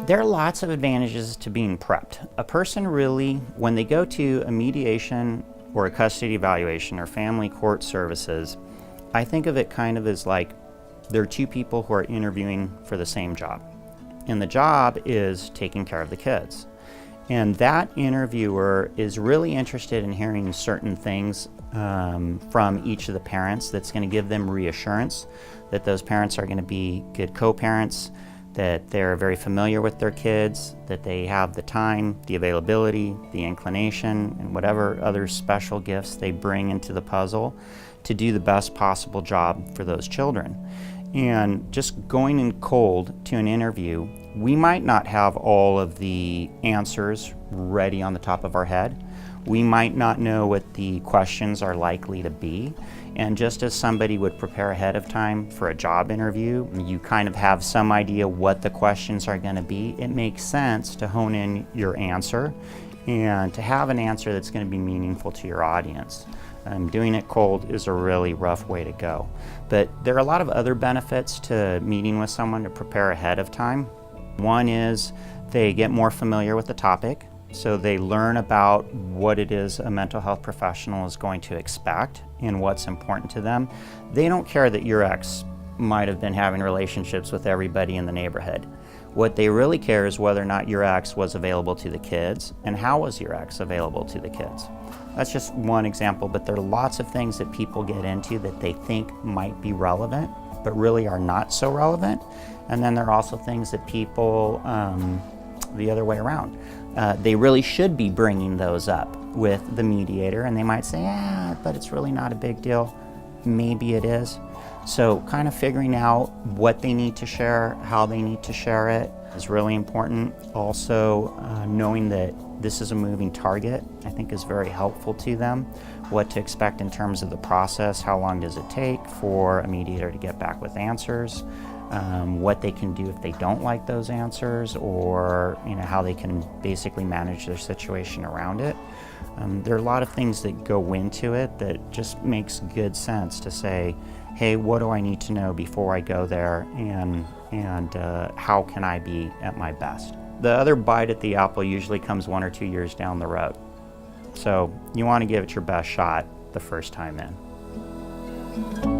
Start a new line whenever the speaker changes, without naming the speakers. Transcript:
There are lots of advantages to being prepped. A person really, when they go to a mediation or a custody evaluation or family court services, I think of it kind of as like there are two people who are interviewing for the same job. And the job is taking care of the kids. And that interviewer is really interested in hearing certain things from each of the parents that's going to give them reassurance that those parents are going to be good co-parents, that they're very familiar with their kids, that they have the time, the availability, the inclination, and whatever other special gifts they bring into the puzzle to do the best possible job for those children. And just going in cold to an interview, we might not have all of the answers ready on the top of our head. We might not know what the questions are likely to be. And just as somebody would prepare ahead of time for a job interview, you kind of have some idea what the questions are going to be. It makes sense to hone in your answer and to have an answer that's going to be meaningful to your audience. Doing it cold is a really rough way to go. But there are a lot of other benefits to meeting with someone to prepare ahead of time. One is they get more familiar with the topic, so they learn about what it is a mental health professional is going to expect and what's important to them. They don't care that your ex might have been having relationships with everybody in the neighborhood. What they really care is whether or not your ex was available to the kids and how was your ex available to the kids. That's just one example, but there are lots of things that people get into that they think might be relevant, but really are not so relevant. And then there are also things that people, the other way around, they really should be bringing those up with the mediator, and they might say, but it's really not a big deal. Maybe it is. So kind of figuring out what they need to share, how they need to share it is really important. Also, knowing that this is a moving target, I think is very helpful to them. What to expect in terms of the process, how long does it take for a mediator to get back with answers, what they can do if they don't like those answers, or how they can basically manage their situation around it. There are a lot of things that go into it that just makes good sense to say, hey, what do I need to know before I go there, and how can I be at my best? The other bite at the apple usually comes 1 or 2 years down the road. So you want to give it your best shot the first time in.